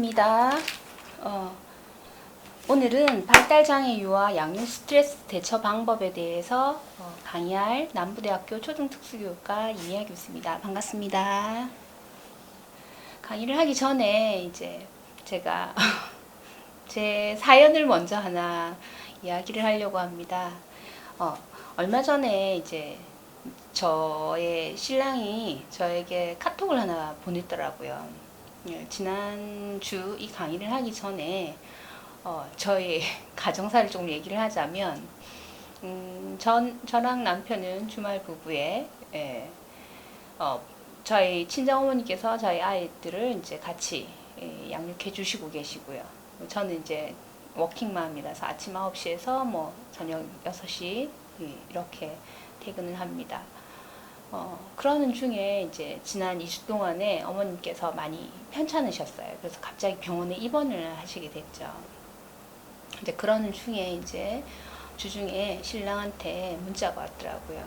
반갑습니다. 오늘은 발달장애 유아 양육 스트레스 대처 방법에 대해서 강의할 남부대학교 초등특수교육과 이미아 교수입니다. 반갑습니다. 강의를 하기 전에 이제 제가 제 사연을 먼저 하나 이야기를 하려고 합니다. 얼마 전에 이제 저의 신랑이 저에게 카톡을 하나 보냈더라고요. 지난주 이 강의를 하기 전에 저의 가정사를 조금 얘기를 하자면 저랑 남편은 주말 부부에 저희 친정어머니께서 저희 아이들을 이제 같이 양육해 주시고 계시고요. 저는 이제 워킹맘이라서 아침 9시에서 뭐 저녁 6시 이렇게 퇴근을 합니다. 그러는 중에 이제 지난 2주 동안에 어머님께서 많이 편찮으셨어요. 그래서 갑자기 병원에 입원을 하시게 됐죠. 이제 그러는 중에 이제 주중에 신랑한테 문자가 왔더라고요.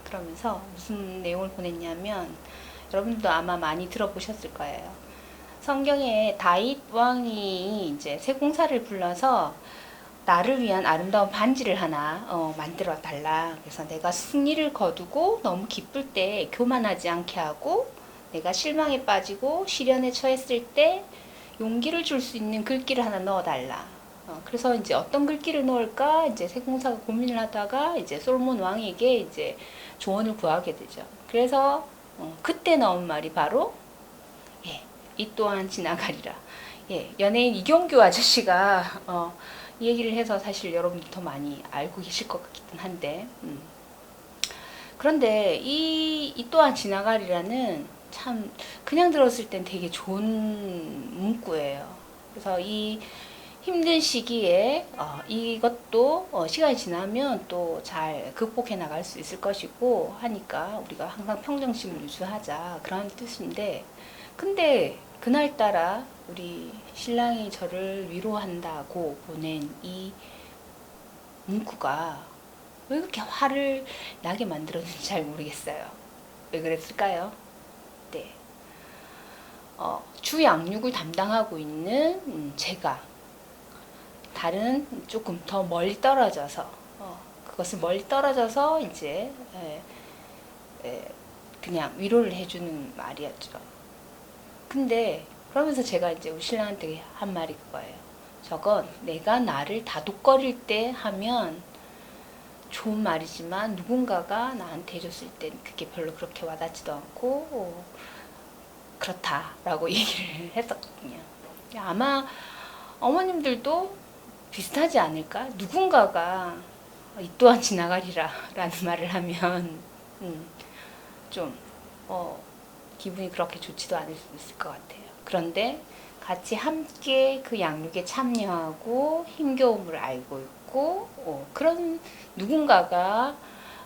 그러면서 무슨 내용을 보냈냐면 여러분들도 아마 많이 들어보셨을 거예요. 성경에 다윗 왕이 이제 세공사를 불러서 나를 위한 아름다운 반지를 하나 만들어 달라. 그래서 내가 승리를 거두고 너무 기쁠 때 교만하지 않게 하고 내가 실망에 빠지고 시련에 처했을 때 용기를 줄 수 있는 글귀를 하나 넣어 달라. 그래서 이제 어떤 글귀를 넣을까 이제 세공사가 고민을 하다가 이제 솔몬 왕에게 이제 조언을 구하게 되죠. 그래서 그때 나온 말이 바로 이 또한 지나가리라. 연예인 이경규 아저씨가 이 얘기를 해서 사실 여러분들 더 많이 알고 계실 것 같긴 한데 그런데 이 또한 지나가리라는 참 그냥 들었을 땐 되게 좋은 문구예요. 그래서 이 힘든 시기에 이것도 시간이 지나면 또 잘 극복해 나갈 수 있을 것이고 하니까 우리가 항상 평정심을 유지하자 그런 뜻인데 근데 그날따라 우리 신랑이 저를 위로한다고 보낸 이 문구가 왜 그렇게 화를 나게 만들었는지 잘 모르겠어요. 왜 그랬을까요? 네. 주 양육을 담당하고 있는 제가 다른 조금 더 멀리 떨어져서 그것을 멀리 떨어져서 이제 그냥 위로를 해주는 말이었죠. 근데 그러면서 제가 이제 우리 신랑한테 한 말이 그거예요. 저건 내가 나를 다독거릴 때 하면 좋은 말이지만 누군가가 나한테 해줬을 땐 그게 별로 그렇게 와닿지도 않고 그렇다라고 얘기를 했었거든요. 아마 어머님들도 비슷하지 않을까? 누군가가 이 또한 지나가리라 라는 말을 하면 좀 기분이 그렇게 좋지도 않을 수 있을 것 같아요. 그런데 같이 함께 그 양육에 참여하고 힘겨움을 알고 있고 그런 누군가가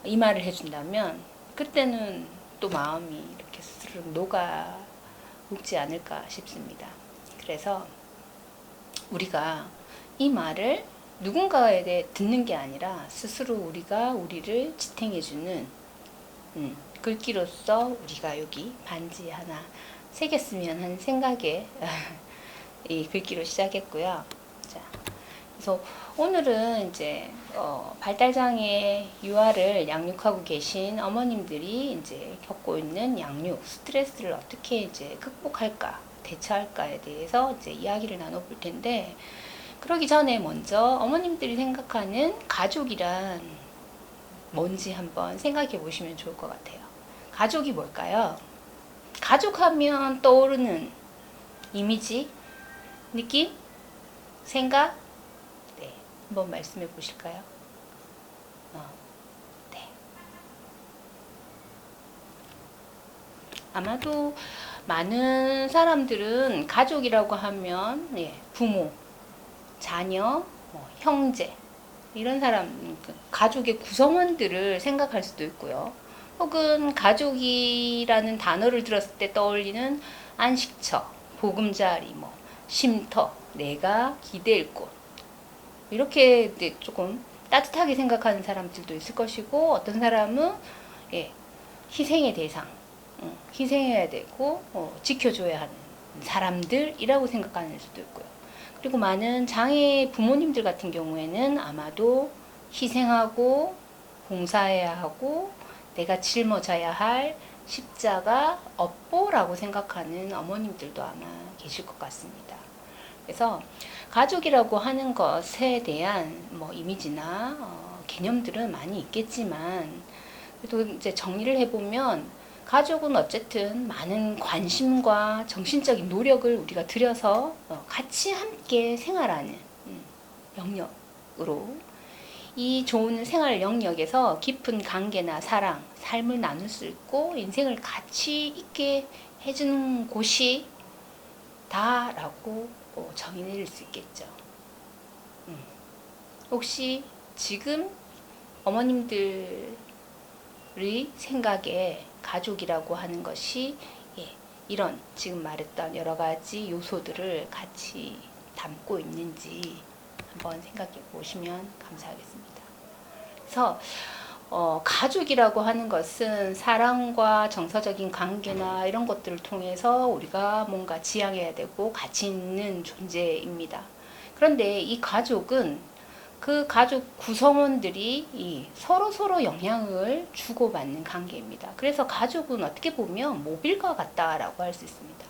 이 말을 해준다면 그때는 또 마음이 이렇게 스스로 녹지 않을까 싶습니다. 그래서 우리가 이 말을 누군가에 대해 듣는 게 아니라 스스로 우리가 우리를 지탱해주는 글귀로서 우리가 여기 반지 하나 새겼으면 하는 생각에 이 글귀로 시작했고요. 자, 그래서 오늘은 이제 발달장애 유아를 양육하고 계신 어머님들이 이제 겪고 있는 양육 스트레스를 어떻게 이제 극복할까, 대처할까에 대해서 이제 이야기를 나눠볼 텐데, 그러기 전에 먼저 어머님들이 생각하는 가족이란 뭔지 한번 생각해 보시면 좋을 것 같아요. 가족이 뭘까요? 가족하면 떠오르는 이미지, 느낌, 생각? 네, 한번 말씀해 보실까요? 네. 아마도 많은 사람들은 가족이라고 하면 부모, 자녀, 형제 이런 사람, 가족의 구성원들을 생각할 수도 있고요. 혹은 가족이라는 단어를 들었을 때 떠올리는 안식처, 보금자리, 쉼터, 내가 기댈 곳 이렇게 조금 따뜻하게 생각하는 사람들도 있을 것이고 어떤 사람은 희생의 대상, 희생해야 되고 지켜줘야 하는 사람들이라고 생각하는 수도 있고요. 그리고 많은 장애 부모님들 같은 경우에는 아마도 희생하고 봉사해야 하고 내가 짊어져야 할 십자가 업보라고 생각하는 어머님들도 아마 계실 것 같습니다. 그래서 가족이라고 하는 것에 대한 뭐 이미지나 개념들은 많이 있겠지만 그래도 이제 정리를 해보면 가족은 어쨌든 많은 관심과 정신적인 노력을 우리가 들여서 같이 함께 생활하는 영역으로 이 좋은 생활 영역에서 깊은 관계나 사랑, 삶을 나눌 수 있고 인생을 같이 있게 해주는 곳이 다라고 정의 내릴 수 있겠죠. 혹시 지금 어머님들의 생각에 가족이라고 하는 것이 이런 지금 말했던 여러 가지 요소들을 같이 담고 있는지 한번 생각해 보시면 감사하겠습니다. 그래서 가족이라고 하는 것은 사랑과 정서적인 관계나 이런 것들을 통해서 우리가 뭔가 지향해야 되고 가치 있는 존재입니다. 그런데 이 가족은 그 가족 구성원들이 서로 영향을 주고받는 관계입니다. 그래서 가족은 어떻게 보면 모빌과 같다라고 할 수 있습니다.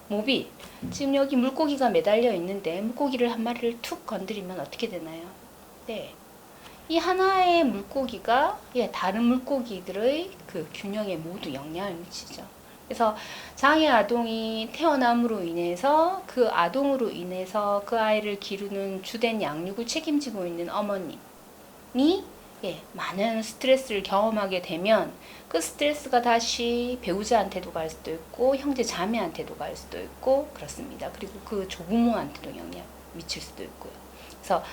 모빌, 지금 여기 물고기가 매달려 있는데 물고기를 한 마리를 툭 건드리면 어떻게 되나요? 네. 이 하나의 물고기가 다른 물고기들의 그 균형에 모두 영향을 미치죠. 그래서 장애 아동이 태어남으로 인해서 그 아동으로 인해서 그 아이를 기르는 주된 양육을 책임지고 있는 어머님이 많은 스트레스를 경험하게 되면 그 스트레스가 다시 배우자한테도 갈 수도 있고 형제 자매한테도 갈 수도 있고 그렇습니다. 그리고 그 조부모한테도 영향을 미칠 수도 있고요. 그래서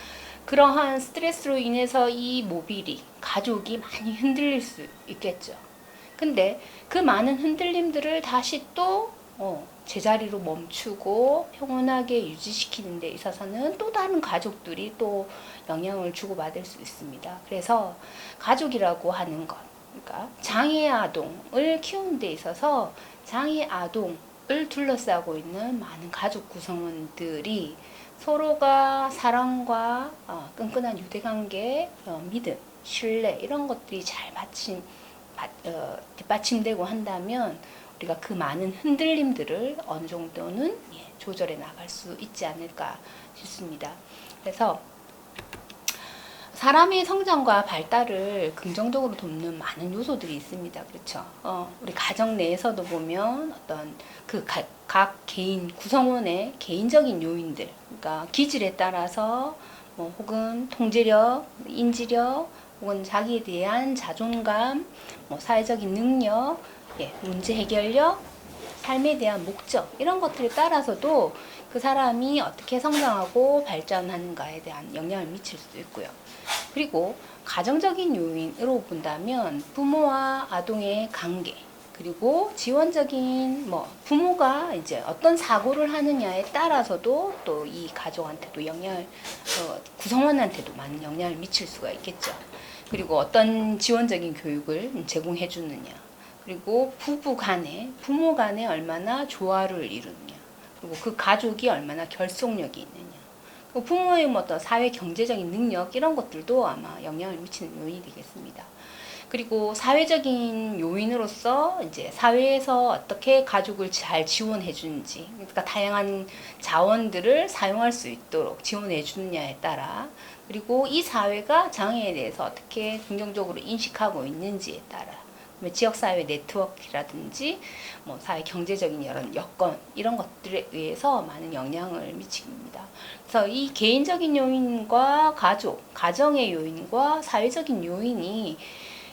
그러한 스트레스로 인해서 이 모빌이 가족이 많이 흔들릴 수 있겠죠. 근데 그 많은 흔들림들을 다시 또 제자리로 멈추고 평온하게 유지시키는 데 있어서는 또 다른 가족들이 또 영향을 주고받을 수 있습니다. 그래서 가족이라고 하는 것, 그러니까 장애 아동을 키우는 데 있어서 장애 아동을 둘러싸고 있는 많은 가족 구성원들이 서로가 사랑과 끈끈한 유대관계, 믿음, 신뢰 이런 것들이 잘 뒷받침되고 한다면 우리가 그 많은 흔들림들을 어느 정도는 조절해 나갈 수 있지 않을까 싶습니다. 그래서 사람의 성장과 발달을 긍정적으로 돕는 많은 요소들이 있습니다. 그렇죠? 우리 가정 내에서도 보면 어떤 그 각 개인 구성원의 개인적인 요인들, 그러니까 기질에 따라서 뭐 혹은 통제력, 인지력, 혹은 자기에 대한 자존감, 뭐 사회적인 능력, 문제 해결력, 삶에 대한 목적 이런 것들에 따라서도 그 사람이 어떻게 성장하고 발전하는가에 대한 영향을 미칠 수도 있고요. 그리고 가정적인 요인으로 본다면 부모와 아동의 관계, 그리고 지원적인 부모가 이제 어떤 사고를 하느냐에 따라서도 또 이 가족한테도 영향을 구성원한테도 많은 영향을 미칠 수가 있겠죠. 그리고 어떤 지원적인 교육을 제공해 주느냐, 그리고 부부 간에 부모 간에 얼마나 조화를 이루느냐, 그리고 그 가족이 얼마나 결속력이 있느냐, 부모의 어떤 사회 경제적인 능력 이런 것들도 아마 영향을 미치는 요인이 되겠습니다. 그리고 사회적인 요인으로서 이제 사회에서 어떻게 가족을 잘 지원해 주는지, 그러니까 다양한 자원들을 사용할 수 있도록 지원해 주느냐에 따라, 그리고 이 사회가 장애에 대해서 어떻게 긍정적으로 인식하고 있는지에 따라, 지역사회 네트워크라든지 사회 경제적인 이런 여건 이런 것들에 의해서 많은 영향을 미칩니다. 그래서 이 개인적인 요인과 가정의 요인과 사회적인 요인이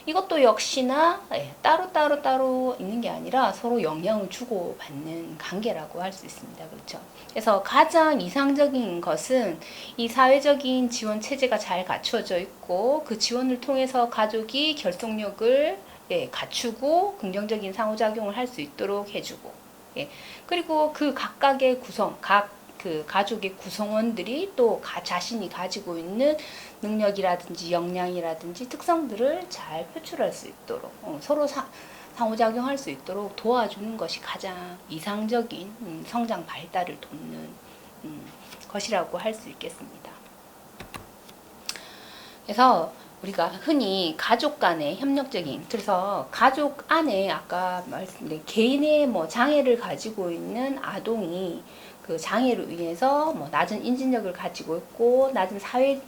이것도 역시나 따로 있는 게 아니라 서로 영향을 주고받는 관계라고 할 수 있습니다. 그렇죠? 그래서 가장 이상적인 것은 이 사회적인 지원 체제가 잘 갖추어져 있고 그 지원을 통해서 가족이 결속력을 갖추고 긍정적인 상호작용을 할 수 있도록 해주고, 그리고 그 각각의 그 가족의 구성원들이 또 자신이 가지고 있는 능력이라든지 역량이라든지 특성들을 잘 표출할 수 있도록 서로 상호작용할 수 있도록 도와주는 것이 가장 이상적인 성장 발달을 돕는 것이라고 할 수 있겠습니다. 그래서 우리가 흔히 가족 간의 협력적인, 그래서 가족 안에 아까 말씀드린 개인의 뭐 장애를 가지고 있는 아동이 그 장애로 인해서 뭐 낮은 인지력을 가지고 있고 낮은 사회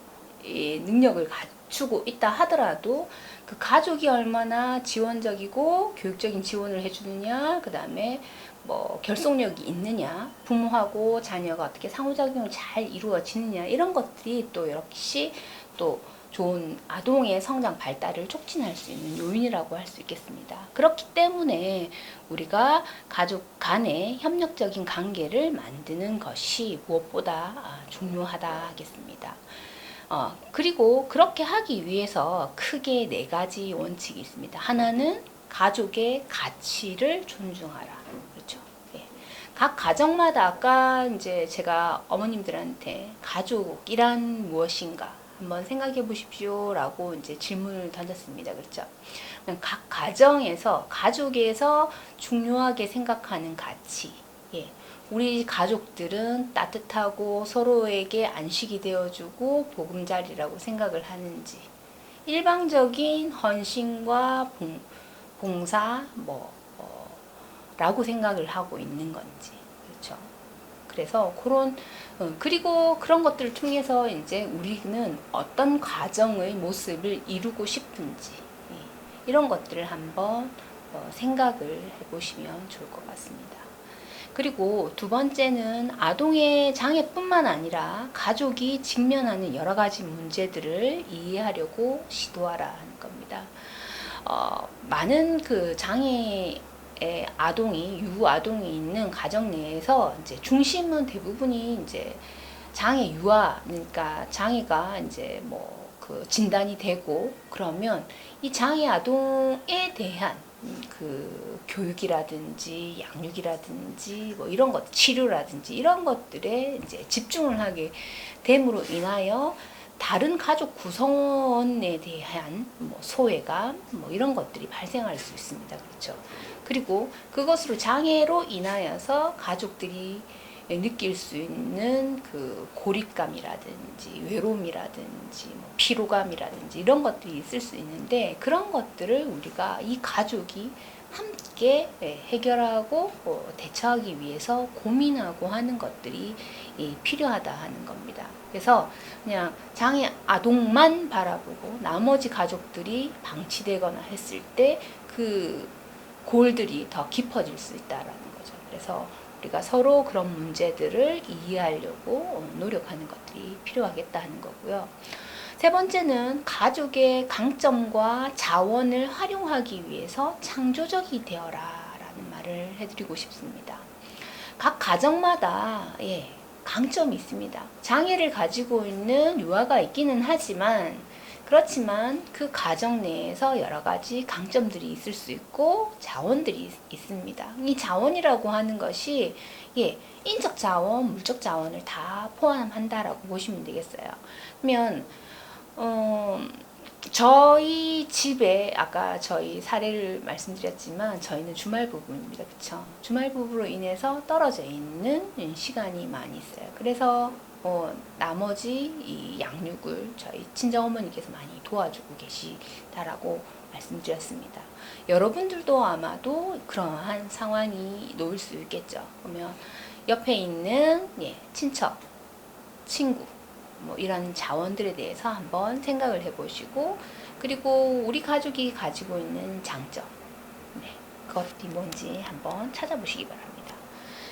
능력을 갖추고 있다 하더라도 그 가족이 얼마나 지원적이고 교육적인 지원을 해주느냐, 그 다음에 뭐 결속력이 있느냐, 부모하고 자녀가 어떻게 상호작용을 잘 이루어지느냐, 이런 것들이 또 역시 또 좋은 아동의 성장 발달을 촉진할 수 있는 요인이라고 할 수 있겠습니다. 그렇기 때문에 우리가 가족 간의 협력적인 관계를 만드는 것이 무엇보다 중요하다 하겠습니다. 그리고 그렇게 하기 위해서 크게 4가지 원칙이 있습니다. 하나는 가족의 가치를 존중하라. 그렇죠. 예. 각 가정마다 아까 이제 제가 어머님들한테 가족이란 무엇인가 한번 생각해 보십시오 라고 이제 질문을 던졌습니다. 그렇죠. 각 가정에서, 가족에서 중요하게 생각하는 가치. 예. 우리 가족들은 따뜻하고 서로에게 안식이 되어주고 보금자리라고 생각을 하는지, 일방적인 헌신과 봉사 라고 생각을 하고 있는 건지. 그렇죠. 그래서 그리고 그런 것들을 통해서 이제 우리는 어떤 가정의 모습을 이루고 싶은지, 이런 것들을 한번 생각을 해보시면 좋을 것 같습니다. 그리고 2번째는 아동의 장애뿐만 아니라 가족이 직면하는 여러 가지 문제들을 이해하려고 시도하라 하는 겁니다. 많은 그 장애 아동이, 유아동이 있는 가정 내에서 이제 중심은 대부분이 이제 장애 유아, 그러니까 장애가 이제 뭐 그 진단이 되고 그러면 이 장애 아동에 대한 그 교육이라든지 양육이라든지 뭐 이런 것, 치료라든지 이런 것들에 이제 집중을 하게 됨으로 인하여 다른 가족 구성원에 대한 뭐 소외감 뭐 이런 것들이 발생할 수 있습니다. 그렇죠. 그리고 그것으로 장애로 인하여서 가족들이 느낄 수 있는 그 고립감이라든지 외로움이라든지 뭐 피로감이라든지 이런 것들이 있을 수 있는데, 그런 것들을 우리가 이 가족이 함께 해결하고 대처하기 위해서 고민하고 하는 것들이 필요하다 하는 겁니다. 그래서 그냥 장애 아동만 바라보고 나머지 가족들이 방치되거나 했을 때 그 골들이 더 깊어질 수 있다라는 거죠. 그래서 우리가 서로 그런 문제들을 이해하려고 노력하는 것들이 필요하겠다 하는 거고요. 3번째는 가족의 강점과 자원을 활용하기 위해서 창조적이 되어라 라는 말을 해드리고 싶습니다. 각 가정마다 강점이 있습니다. 장애를 가지고 있는 유아가 있기는 하지만, 그렇지만 그 가정 내에서 여러 가지 강점들이 있을 수 있고 자원들이 있습니다. 이 자원이라고 하는 것이 인적 자원, 물적 자원을 다 포함한다라고 보시면 되겠어요. 그러면 저희 집에 아까 저희 사례를 말씀드렸지만 저희는 주말 부부입니다. 그렇죠? 주말 부부로 인해서 떨어져 있는 시간이 많이 있어요. 그래서 나머지 이 양육을 저희 친정어머니께서 많이 도와주고 계시다라고 말씀드렸습니다. 여러분들도 아마도 그러한 상황이 놓일 수 있겠죠. 그러면 옆에 있는 친척, 친구 뭐 이런 자원들에 대해서 한번 생각을 해보시고, 그리고 우리 가족이 가지고 있는 장점, 그것이 뭔지 한번 찾아보시기 바랍니다.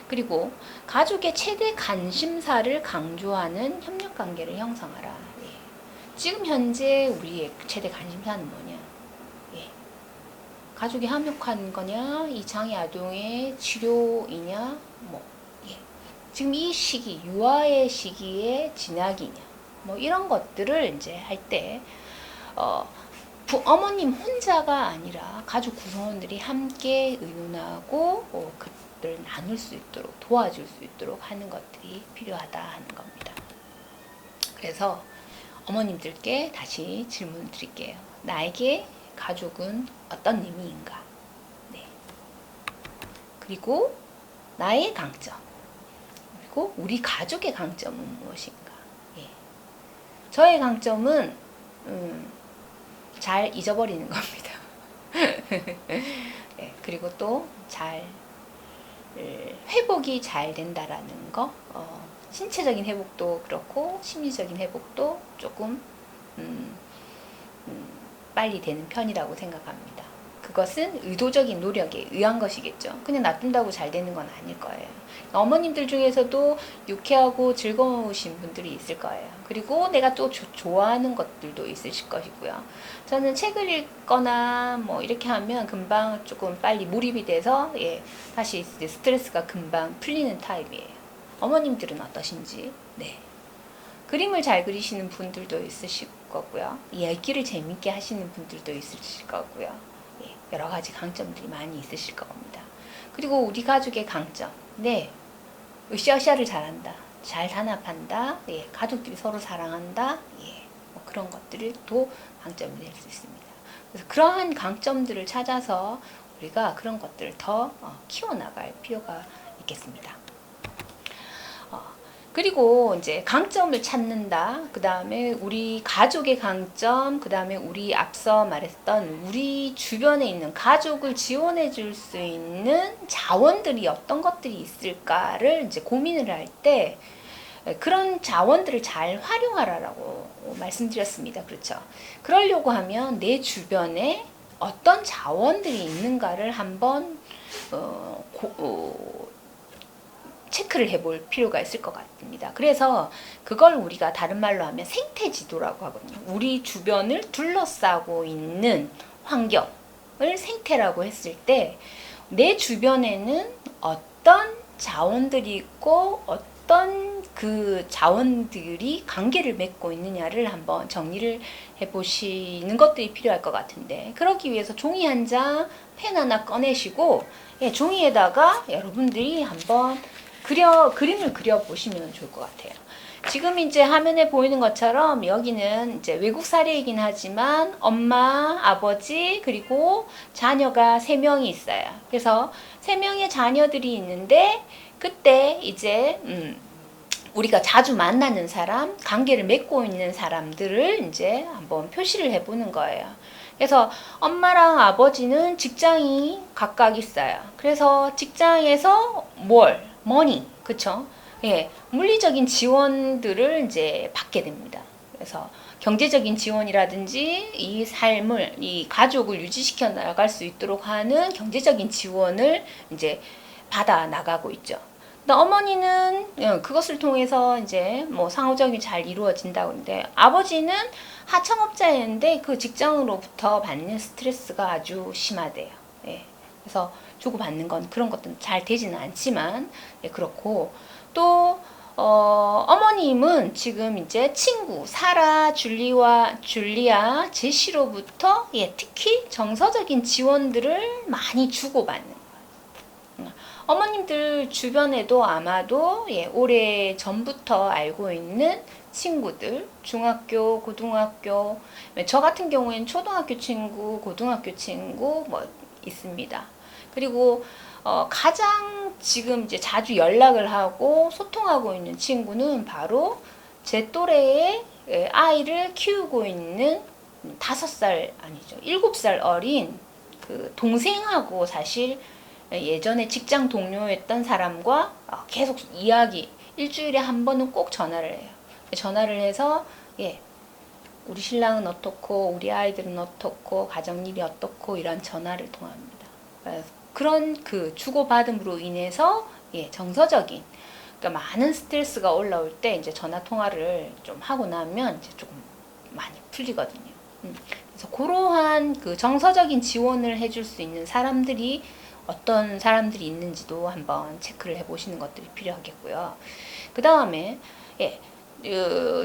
그리고 가족의 최대 관심사를 강조하는 협력관계를 형성하라. 지금 현재 우리의 최대 관심사는 뭐냐? 가족이 합력하는 거냐? 이 장애 아동의 치료이냐? 지금 이 시기, 유아의 시기에 진학이냐? 뭐 이런 것들을 이제 할 때 어머님 혼자가 아니라 가족 구성원들이 함께 의논하고 그들을 나눌 수 있도록 도와줄 수 있도록 하는 것들이 필요하다 하는 겁니다. 그래서 어머님들께 다시 질문 드릴게요. 나에게 가족은 어떤 의미인가? 그리고 나의 강점, 그리고 우리 가족의 강점은 무엇인가. 예. 저의 강점은 잘 잊어버리는 겁니다. 예, 그리고 또 잘 회복이 잘 된다라는 거. 신체적인 회복도 그렇고 심리적인 회복도 조금 빨리 되는 편이라고 생각합니다. 그것은 의도적인 노력에 의한 것이겠죠. 그냥 놔둔다고 잘 되는 건 아닐 거예요. 어머님들 중에서도 유쾌하고 즐거우신 분들이 있을 거예요. 그리고 내가 또 좋아하는 것들도 있으실 것이고요. 저는 책을 읽거나 뭐 이렇게 하면 금방 조금 빨리 몰입이 돼서 다시 이제 스트레스가 금방 풀리는 타입이에요. 어머님들은 어떠신지? 네. 그림을 잘 그리시는 분들도 있으실 거고요. 얘기를 재밌게 하시는 분들도 있으실 거고요. 여러 가지 강점들이 많이 있으실 겁니다. 그리고 우리 가족의 강점. 네. 으쌰으쌰를 잘한다. 잘 단합한다. 가족들이 서로 사랑한다. 뭐 그런 것들을 또 강점이 될 수 있습니다. 그래서 그러한 강점들을 찾아서 우리가 그런 것들을 더 키워나갈 필요가 있겠습니다. 그리고 이제 강점을 찾는다. 그 다음에 우리 가족의 강점, 그 다음에 우리 앞서 말했던 우리 주변에 있는 가족을 지원해 줄 수 있는 자원들이 어떤 것들이 있을까를 이제 고민을 할 때 그런 자원들을 잘 활용하라라고 말씀드렸습니다. 그렇죠? 그러려고 하면 내 주변에 어떤 자원들이 있는가를 한번 체크를 해볼 필요가 있을 것 같습니다. 그래서 그걸 우리가 다른 말로 하면 생태지도라고 하거든요. 우리 주변을 둘러싸고 있는 환경을 생태라고 했을 때 내 주변에는 어떤 자원들이 있고 어떤 그 자원들이 관계를 맺고 있느냐를 한번 정리를 해보시는 것들이 필요할 것 같은데, 그러기 위해서 종이 한 장, 펜 하나 꺼내시고 종이에다가 여러분들이 한번 그림을 그려보시면 좋을 것 같아요. 지금 이제 화면에 보이는 것처럼 여기는 이제 외국 사례이긴 하지만 엄마, 아버지, 그리고 자녀가 3명이 있어요. 그래서 3명의 자녀들이 있는데 그때 이제 우리가 자주 만나는 사람, 관계를 맺고 있는 사람들을 이제 한번 표시를 해보는 거예요. 그래서 엄마랑 아버지는 직장이 각각 있어요. 그래서 직장에서 머니, 그쵸? 물리적인 지원들을 이제 받게 됩니다. 그래서 경제적인 지원이라든지 이 삶을, 이 가족을 유지시켜 나갈 수 있도록 하는 경제적인 지원을 이제 받아 나가고 있죠. 근데 어머니는 그것을 통해서 이제 뭐 상호작용이 잘 이루어진다고 하는데, 아버지는 하청업자였는데 그 직장으로부터 받는 스트레스가 아주 심하대요. 그래서 주고받는 건 그런 것들은 잘 되지는 않지만 그렇고, 또 어머님은 지금 이제 친구 사라, 줄리아, 제시로부터 특히 정서적인 지원들을 많이 주고받는 거예요. 어머님들 주변에도 아마도 오래 전부터 알고 있는 친구들, 중학교, 고등학교, 저 같은 경우에는 초등학교 친구, 고등학교 친구 뭐 있습니다. 그리고 가장 지금 이제 자주 연락을 하고 소통하고 있는 친구는 바로 제 또래의 아이를 키우고 있는 5살 아니죠, 7살 어린 그 동생하고 사실 예전에 직장 동료였던 사람과 계속 일주일에 한 번은 꼭 전화를 해요. 전화를 해서 우리 신랑은 어떻고 우리 아이들은 어떻고 가정일이 어떻고 이런 전화를 통합니다. 그런 그 주고받음으로 인해서 정서적인, 그러니까 많은 스트레스가 올라올 때 이제 전화 통화를 좀 하고 나면 이제 조금 많이 풀리거든요. 그래서 그러한 그 정서적인 지원을 해줄 수 있는 사람들이 어떤 사람들이 있는지도 한번 체크를 해보시는 것들이 필요하겠고요. 그 다음에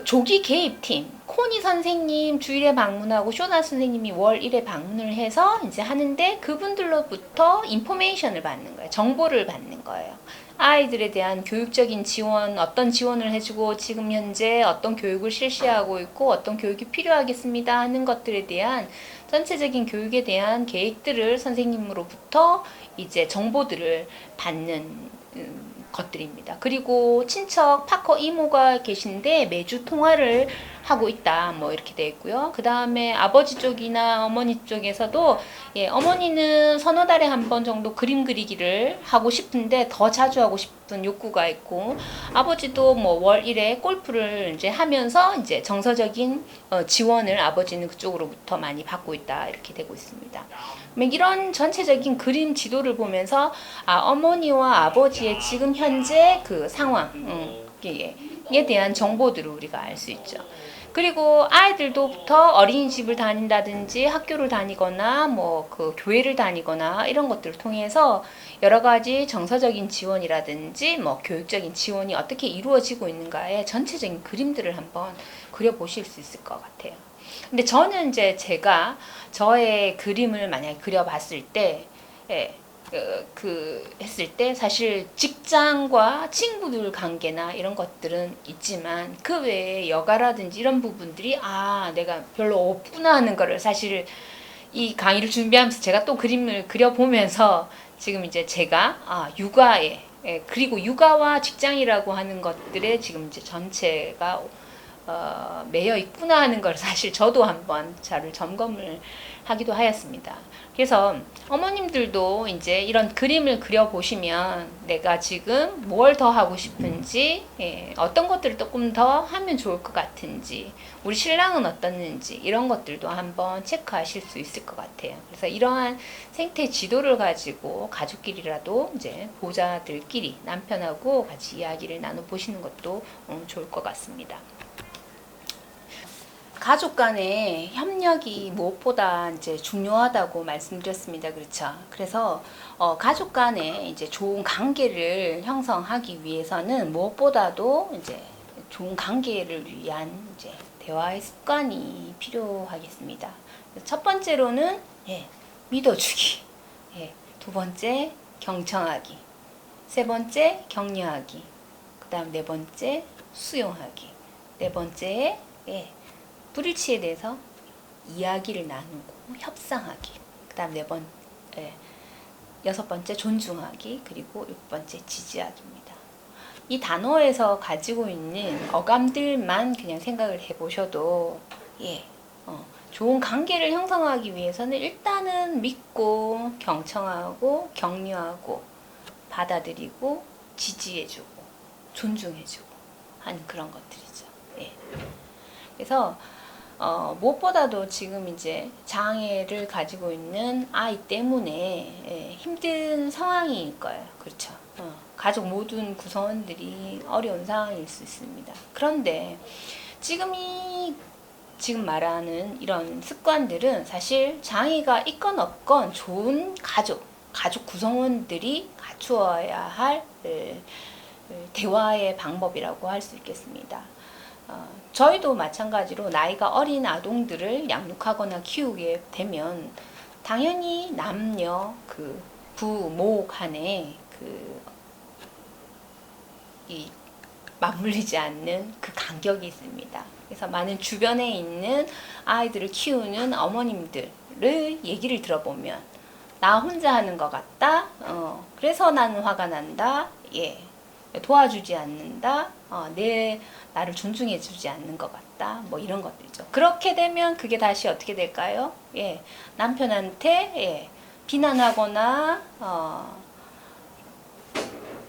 조기 개입팀, 코니 선생님 주일에 방문하고 쇼나 선생님이 월 1회 방문을 해서 이제 하는데 그분들로부터 인포메이션을 받는 거예요. 정보를 받는 거예요. 아이들에 대한 교육적인 지원, 어떤 지원을 해주고 지금 현재 어떤 교육을 실시하고 있고 어떤 교육이 필요하겠습니다 하는 것들에 대한 전체적인 교육에 대한 계획들을 선생님으로부터 이제 정보들을 받는 것들입니다. 그리고 친척 파커 이모가 계신데 매주 통화를 하고 있다. 뭐 이렇게 되어 있고요. 그 다음에 아버지 쪽이나 어머니 쪽에서도 어머니는 서너 달에 한 번 정도 그림 그리기를 하고 싶은데 더 자주 하고 싶은 욕구가 있고 아버지도 뭐 월 1회 골프를 이제 하면서 이제 정서적인 지원을 아버지는 그쪽으로부터 많이 받고 있다. 이렇게 되고 있습니다. 이런 전체적인 그림 지도를 보면서 어머니와 아버지의 지금 현재 그 상황 에 대한 정보들을 우리가 알 수 있죠. 그리고 아이들도부터 어린이집을 다닌다든지 학교를 다니거나 뭐 그 교회를 다니거나 이런 것들을 통해서 여러 가지 정서적인 지원이라든지 뭐 교육적인 지원이 어떻게 이루어지고 있는가의 전체적인 그림들을 한번 그려보실 수 있을 것 같아요. 근데 저는 이제 제가 저의 그림을 만약에 그려봤을 때, 했을 때 사실 직장과 친구들 관계나 이런 것들은 있지만 그 외에 여가라든지 이런 부분들이 내가 별로 없구나 하는 거를 사실 이 강의를 준비하면서 제가 또 그림을 그려보면서 지금 이제 제가 육아에 그리고 육아와 직장이라고 하는 것들에 지금 이제 전체가 매여 있구나 하는 걸 사실 저도 한번 잘 점검을 하기도 하였습니다. 그래서 어머님들도 이제 이런 그림을 그려보시면 내가 지금 뭘 더 하고 싶은지, 어떤 것들을 조금 더 하면 좋을 것 같은지, 우리 신랑은 어떻는지 이런 것들도 한번 체크하실 수 있을 것 같아요. 그래서 이러한 생태 지도를 가지고 가족끼리라도 이제 보자들끼리 남편하고 같이 이야기를 나눠보시는 것도 좋을 것 같습니다. 가족 간의 협력이 무엇보다 이제 중요하다고 말씀드렸습니다. 그렇죠? 그래서 가족 간에 이제 좋은 관계를 형성하기 위해서는 무엇보다도 이제 좋은 관계를 위한 이제 대화의 습관이 필요하겠습니다. 첫 번째로는 믿어주기, 두 번째 경청하기, 세 번째 격려하기, 그다음 네 번째 수용하기, 네 번째 불일치에 대해서 이야기를 나누고 협상하기, 그 다음 여섯 번째 존중하기, 그리고 6번째 지지하기입니다. 이 단어에서 가지고 있는 어감들만 그냥 생각을 해보셔도 좋은 관계를 형성하기 위해서는 일단은 믿고 경청하고 격려하고 받아들이고 지지해주고 존중해주고 하는 그런 것들이죠. 그래서 무엇보다도 지금 이제 장애를 가지고 있는 아이 때문에 힘든 상황일 거예요. 그렇죠. 가족 모든 구성원들이 어려운 상황일 수 있습니다. 그런데 지금 말하는 이런 습관들은 사실 장애가 있건 없건 좋은 가족 구성원들이 갖추어야 할 대화의 방법이라고 할 수 있겠습니다. 저희도 마찬가지로 나이가 어린 아동들을 양육하거나 키우게 되면 당연히 남녀 부모 간에 이 맞물리지 않는 그 간격이 있습니다. 그래서 많은 주변에 있는 아이들을 키우는 어머님들을 얘기를 들어보면 나 혼자 하는 것 같다. 그래서 나는 화가 난다. 도와주지 않는다. 나를 존중해주지 않는 것 같다. 뭐 이런 것들이죠. 그렇게 되면 그게 다시 어떻게 될까요? 남편한테 비난하거나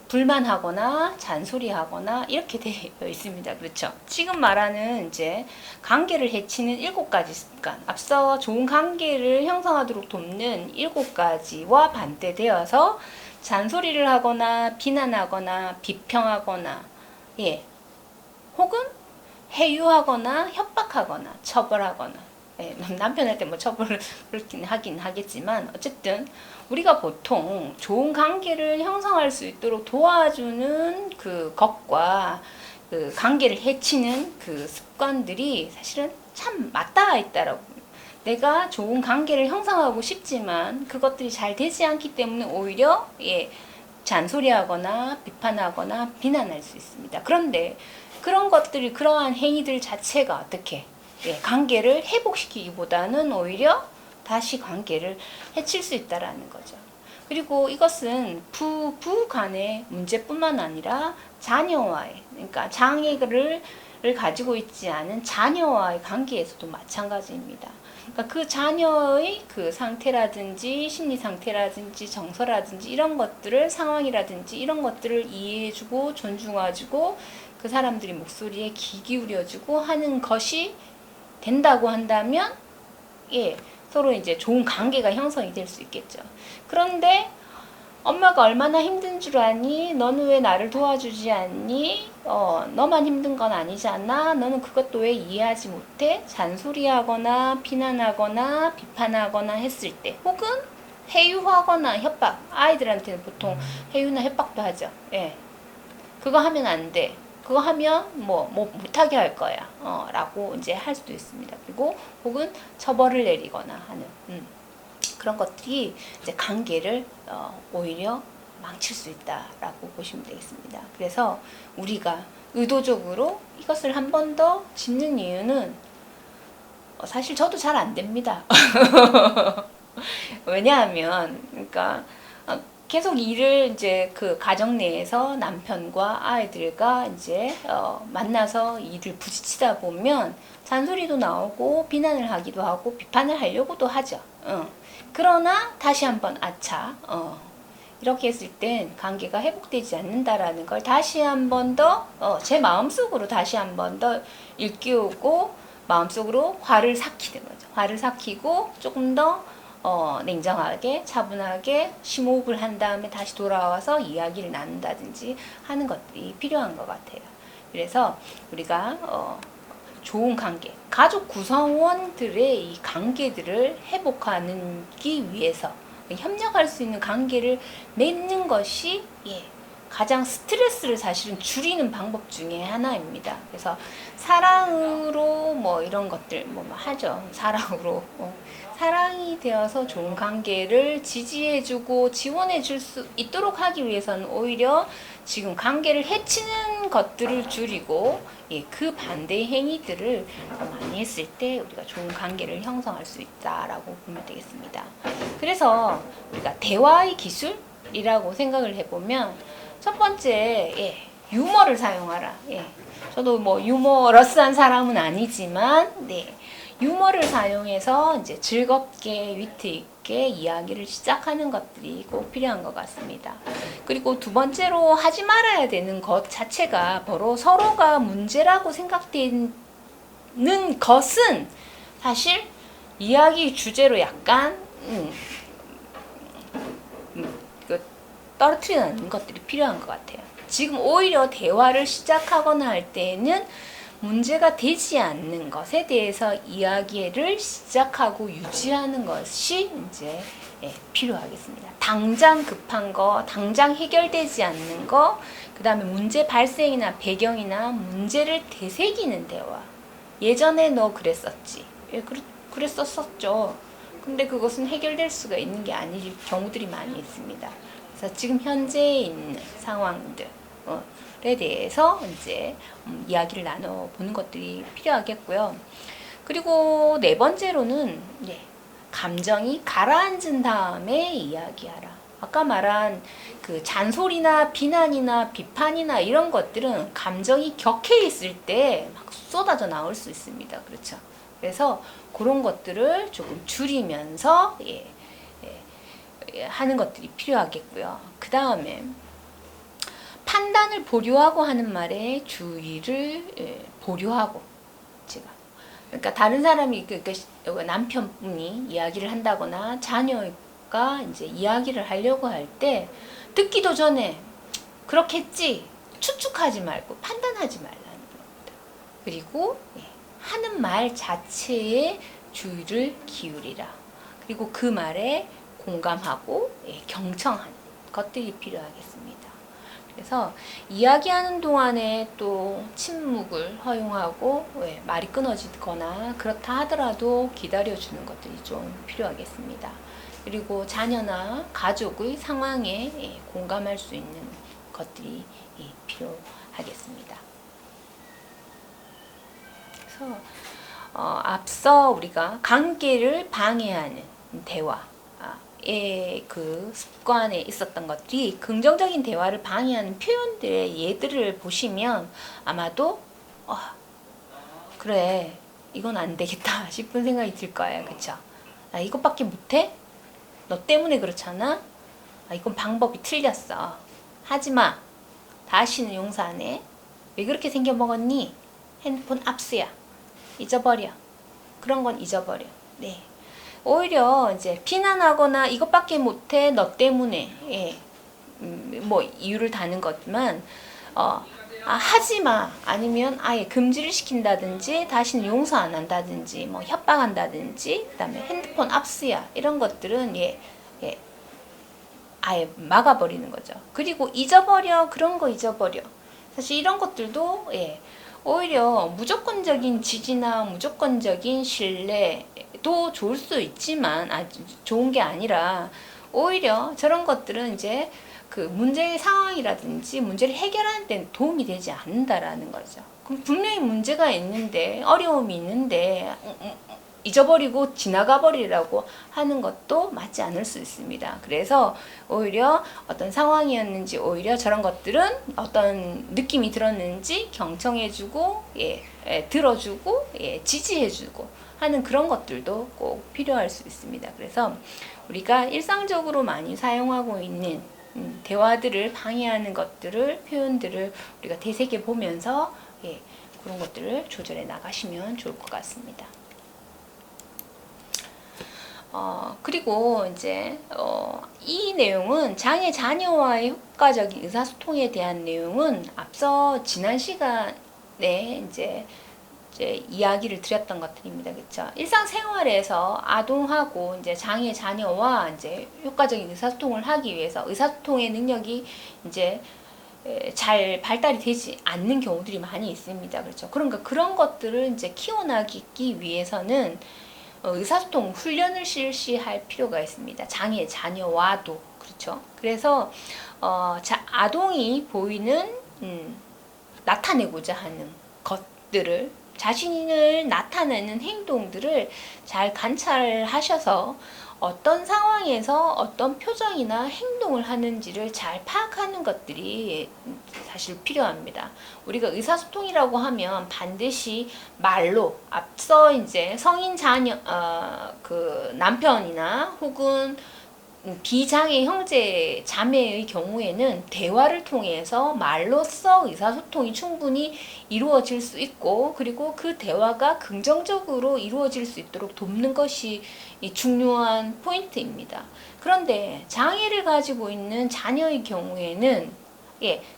불만하거나 잔소리하거나 이렇게 되어 있습니다. 그렇죠? 지금 말하는 이제 관계를 해치는 7가지 습관, 앞서 좋은 관계를 형성하도록 돕는 7가지와 반대되어서 잔소리를 하거나 비난하거나 비평하거나 혹은 해유하거나 협박하거나 처벌하거나 남편한테 뭐 처벌을 그렇긴 하긴 하겠지만 어쨌든 우리가 보통 좋은 관계를 형성할 수 있도록 도와주는 그 것과 그 관계를 해치는 그 습관들이 사실은 참 맞닿아 있다라고. 내가 좋은 관계를 형성하고 싶지만 그것들이 잘 되지 않기 때문에 오히려 잔소리하거나 비판하거나 비난할 수 있습니다. 그런데 그런 것들이, 그러한 행위들 자체가 어떻게 관계를 회복시키기보다는 오히려 다시 관계를 해칠 수 있다라는 거죠. 그리고 이것은 부부 간의 문제뿐만 아니라 자녀와의, 그러니까 장애를 가지고 있지 않은 자녀와의 관계에서도 마찬가지입니다. 그러니까 그 자녀의 그 상태라든지 심리 상태라든지 정서라든지 이런 것들을, 상황이라든지 이런 것들을 이해해주고 존중해주고 그 사람들이 목소리에 귀 기울여주고 하는 것이 된다고 한다면 서로 이제 좋은 관계가 형성이 될 수 있겠죠. 그런데 엄마가 얼마나 힘든 줄 아니? 너는 왜 나를 도와주지 않니? 너만 힘든 건 아니지 않나? 너는 그것도 왜 이해하지 못해? 잔소리하거나 비난하거나 비판하거나 했을 때, 혹은 해유하거나 협박, 아이들한테는 보통 해유나 협박도 하죠. 그거 하면 안 돼. 그거 하면 뭐 못하게 할 거야. 라고 이제 할 수도 있습니다. 그리고 혹은 처벌을 내리거나 하는 그런 것들이 이제 관계를 오히려 망칠 수 있다라고 보시면 되겠습니다. 그래서 우리가 의도적으로 이것을 한 번 더 짚는 이유는 사실 저도 잘 안 됩니다. 왜냐하면 그러니까 계속 일을 이제 그 가정 내에서 남편과 아이들과 이제 만나서 일을 부딪히다 보면 잔소리도 나오고 비난을 하기도 하고 비판을 하려고도 하죠. 그러나 다시 한번 아차 이렇게 했을 땐 관계가 회복되지 않는다라는 걸 다시 한번 더 제 마음속으로 다시 한번 더 일깨우고 마음속으로 화를 삭히는 거죠. 화를 삭히고 조금 더 냉정하게 차분하게 심호흡을 한 다음에 다시 돌아와서 이야기를 나눈다든지 하는 것들이 필요한 것 같아요. 그래서 우리가 좋은 관계, 가족 구성원들의 이 관계들을 회복하기 위해서 협력할 수 있는 관계를 맺는 것이 가장 스트레스를 사실은 줄이는 방법 중에 하나입니다. 그래서 사랑으로 뭐 이런 것들 뭐 하죠. 사랑으로 사랑이 되어서 좋은 관계를 지지해주고 지원해줄 수 있도록 하기 위해서는 오히려 지금 관계를 해치는 것들을 줄이고 그 반대의 행위들을 많이 했을 때 우리가 좋은 관계를 형성할 수 있다라고 보면 되겠습니다. 그래서 우리가 대화의 기술이라고 생각을 해보면 첫 번째 유머를 사용하라. 저도 뭐 유머러스한 사람은 아니지만 유머를 사용해서 이제 즐겁게 위트 있게 이야기를 시작하는 것들이 꼭 필요한 것 같습니다. 그리고 두 번째로 하지 말아야 되는 것 자체가 바로 서로가 문제라고 생각되는 것은 사실 이야기 주제로 약간 떨어뜨리는 것들이 필요한 것 같아요. 지금 오히려 대화를 시작하거나 할 때에는 문제가 되지 않는 것에 대해서 이야기를 시작하고 유지하는 것이 이제 필요하겠습니다. 당장 급한 거, 당장 해결되지 않는 거, 그 다음에 문제 발생이나 배경이나 문제를 되새기는 대화. 예전에 너 그랬었지. 그랬었죠. 근데 그것은 해결될 수가 있는 게 아닐 경우들이 많이 있습니다. 그래서 지금 현재에 있는 상황들에 대해서 이제 이야기를 나눠보는 것들이 필요하겠고요. 그리고 네 번째로는 감정이 가라앉은 다음에 이야기하라. 아까 말한 그 잔소리나 비난이나 비판이나 이런 것들은 감정이 격해 있을 때 막 쏟아져 나올 수 있습니다. 그렇죠? 그래서 그런 것들을 조금 줄이면서 하는 것들이 필요하겠고요. 그 다음에 판단을 보류하고 하는 말에 주의를 보류하고, 제가 그러니까 다른 사람이 남편분이 이야기를 한다거나 자녀가 이제 이야기를 하려고 할 때 듣기도 전에 그렇겠지 추측하지 말고 판단하지 말라는 겁니다. 그리고 하는 말 자체에 주의를 기울이라. 그리고 그 말에 공감하고 경청하는 것들이 필요하겠습니다. 그래서 이야기하는 동안에 또 침묵을 허용하고 말이 끊어지거나 그렇다 하더라도 기다려주는 것들이 좀 필요하겠습니다. 그리고 자녀나 가족의 상황에 공감할 수 있는 것들이 필요하겠습니다. 그래서 앞서 우리가 관계를 방해하는 대화 그 습관에 있었던 것들이 긍정적인 대화를 방해하는 표현들의 예들을 보시면 아마도 그래 이건 안 되겠다 싶은 생각이 들 거예요. 그쵸? 나 이것밖에 못해? 너 때문에 그렇잖아? 이건 방법이 틀렸어. 하지마. 다시는 용서 안 해. 왜 그렇게 생겨먹었니? 핸드폰 압수야. 잊어버려. 그런 건 잊어버려. 네. 오히려 이제 비난하거나 이것밖에 못해 너 때문에 뭐 이유를 다는 것만 하지마 아니면 아예 금지를 시킨다든지 다시는 용서 안 한다든지 뭐 협박한다든지 그다음에 핸드폰 압수야 이런 것들은 아예 막아버리는 거죠. 그리고 잊어버려 그런 거 잊어버려. 사실 이런 것들도 오히려 무조건적인 지지나 무조건적인 신뢰도 좋을 수 있지만 좋은 게 아니라 오히려 저런 것들은 이제 그 문제의 상황이라든지 문제를 해결하는 데는 도움이 되지 않는다라는 거죠. 그럼 분명히 문제가 있는데 어려움이 있는데 잊어버리고 지나가 버리라고 하는 것도 맞지 않을 수 있습니다. 그래서 오히려 어떤 상황이었는지 오히려 저런 것들은 어떤 느낌이 들었는지 경청해주고 들어주고 지지해주고 하는 그런 것들도 꼭 필요할 수 있습니다. 그래서 우리가 일상적으로 많이 사용하고 있는 대화들을 방해하는 것들을 표현들을 우리가 되새겨 보면서 그런 것들을 조절해 나가시면 좋을 것 같습니다. 그리고 이제 이 내용은 장애 자녀와의 효과적인 의사소통에 대한 내용은 앞서 지난 시간에 이제 이야기를 드렸던 것들입니다. 그렇죠? 일상생활에서 아동하고 이제 장애 자녀와 이제 효과적인 의사소통을 하기 위해서 의사소통의 능력이 이제 잘 발달이 되지 않는 경우들이 많이 있습니다. 그렇죠? 그러니까 그런 것들을 이제 키워나가기 위해서는 의사소통 훈련을 실시할 필요가 있습니다. 장애 자녀와도 그렇죠. 그래서 아동이 보이는 나타내고자 하는 것들을 자신을 나타내는 행동들을 잘 관찰하셔서 어떤 상황에서 어떤 표정이나 행동을 하는지를 잘 파악하는 것들이 사실 필요합니다. 우리가 의사소통이라고 하면 반드시 말로 앞서 이제 성인 자녀 그 남편이나 혹은 비장애 형제 자매의 경우에는 대화를 통해서 말로써 의사소통이 충분히 이루어질 수 있고 그리고 그 대화가 긍정적으로 이루어질 수 있도록 돕는 것이 중요한 포인트입니다. 그런데 장애를 가지고 있는 자녀의 경우에는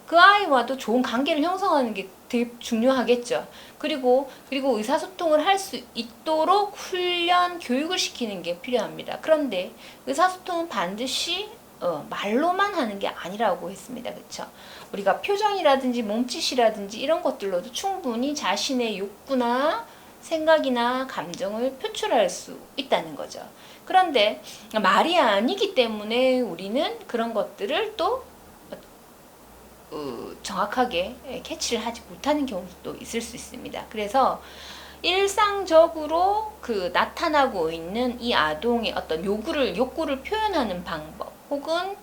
그 아이와도 좋은 관계를 형성하는 게 되게 중요하겠죠. 그리고 의사소통을 할 수 있도록 훈련, 교육을 시키는 게 필요합니다. 그런데 의사소통은 반드시 말로만 하는 게 아니라고 했습니다. 그렇죠? 우리가 표정이라든지 몸짓이라든지 이런 것들로도 충분히 자신의 욕구나 생각이나 감정을 표출할 수 있다는 거죠. 그런데 말이 아니기 때문에 우리는 그런 것들을 또 정확하게 캐치를 하지 못하는 경우도 있을 수 있습니다. 그래서 일상적으로 그 나타나고 있는 이 아동의 어떤 욕구를 표현하는 방법 혹은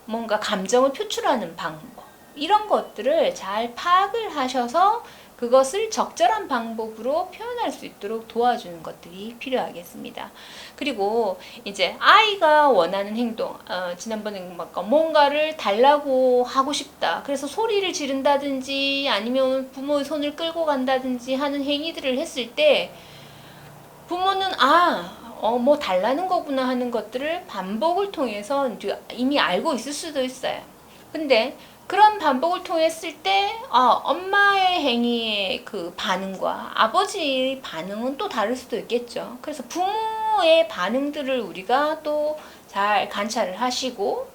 뭔가 감정을 표출하는 방법 이런 것들을 잘 파악을 하셔서 그것을 적절한 방법으로 표현할 수 있도록 도와주는 것들이 필요하겠습니다. 그리고 이제 아이가 원하는 행동, 지난번에 뭔가를 달라고 하고 싶다. 그래서 소리를 지른다든지 아니면 부모의 손을 끌고 간다든지 하는 행위들을 했을 때 부모는 뭐 달라는 거구나 하는 것들을 반복을 통해서 이미 알고 있을 수도 있어요. 근데 그런 반복을 통했을 때 엄마의 행위의 그 반응과 아버지의 반응은 또 다를 수도 있겠죠. 그래서 부모의 반응들을 우리가 또 잘 관찰을 하시고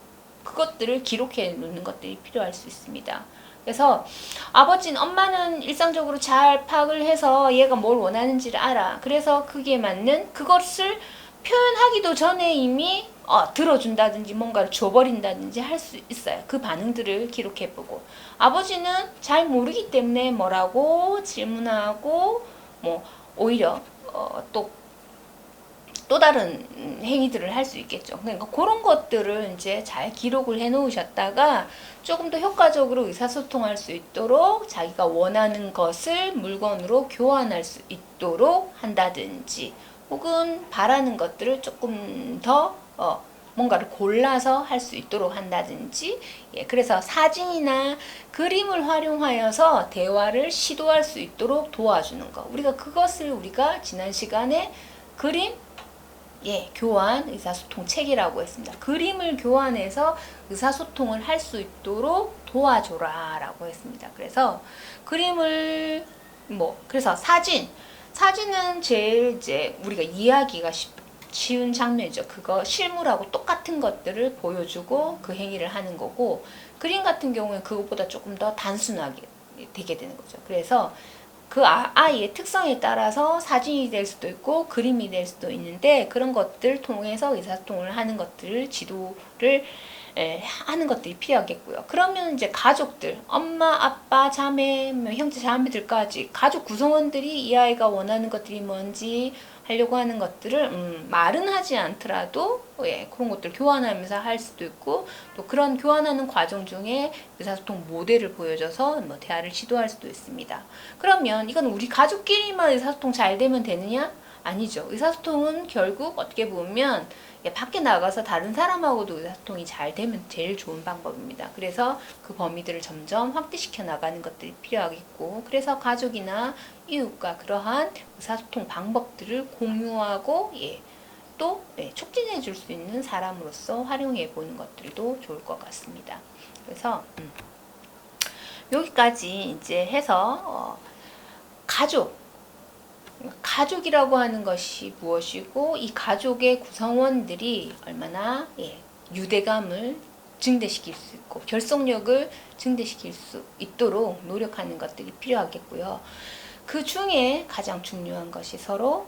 그것들을 기록해 놓는 것들이 필요할 수 있습니다. 그래서 아버지는 엄마는 일상적으로 잘 파악을 해서 얘가 뭘 원하는지를 알아. 그래서 그게 맞는 그것을 표현하기도 전에 이미 들어준다든지 뭔가를 줘버린다든지 할 수 있어요. 그 반응들을 기록해보고 아버지는 잘 모르기 때문에 뭐라고 질문하고 뭐 오히려 또 다른 행위들을 할 수 있겠죠. 그러니까 그런 것들을 이제 잘 기록을 해 놓으셨다가 조금 더 효과적으로 의사소통할 수 있도록 자기가 원하는 것을 물건으로 교환할 수 있도록 한다든지 혹은 바라는 것들을 조금 더 뭔가를 골라서 할 수 있도록 한다든지 그래서 사진이나 그림을 활용하여서 대화를 시도할 수 있도록 도와주는 거. 우리가 지난 시간에 그림 교환 의사소통 책이라고 했습니다. 그림을 교환해서 의사소통을 할 수 있도록 도와줘라 라고 했습니다. 그래서 그림을 그래서 사진은 제일 이제 우리가 이해하기가 쉬운 장면이죠. 그거 실물하고 똑같은 것들을 보여주고 그 행위를 하는 거고 그림 같은 경우에 그것보다 조금 더 단순하게 되게 되는 거죠. 그래서 그 아이의 특성에 따라서 사진이 될 수도 있고 그림이 될 수도 있는데 그런 것들 통해서 의사소통을 하는 것들을 지도를 하는 것들이 필요하겠고요. 그러면 이제 가족들, 엄마, 아빠, 자매, 형제, 자매들까지 가족 구성원들이 이 아이가 원하는 것들이 뭔지 하려고 하는 것들을 말은 하지 않더라도 그런 것들 교환하면서 할 수도 있고 또 그런 교환하는 과정 중에 의사소통 모델을 보여줘서 대화를 시도할 수도 있습니다. 그러면 이건 우리 가족끼리만 의사소통 잘 되면 되느냐? 아니죠. 의사소통은 결국 어떻게 보면 밖에 나가서 다른 사람하고도 의사소통이 잘 되면 제일 좋은 방법입니다. 그래서 그 범위들을 점점 확대시켜 나가는 것들이 필요하겠고 그래서 가족이나 이웃과 그러한 의사소통 방법들을 공유하고 또 촉진해 줄 수 있는 사람으로서 활용해 보는 것들도 좋을 것 같습니다. 그래서 여기까지 이제 해서 가족이라고 하는 것이 무엇이고 이 가족의 구성원들이 얼마나 유대감을 증대시킬 수 있고 결속력을 증대시킬 수 있도록 노력하는 것들이 필요하겠고요. 그 중에 가장 중요한 것이 서로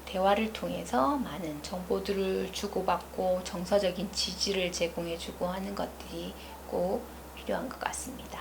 대화를 통해서 많은 정보들을 주고받고 정서적인 지지를 제공해주고 하는 것들이 꼭 필요한 것 같습니다.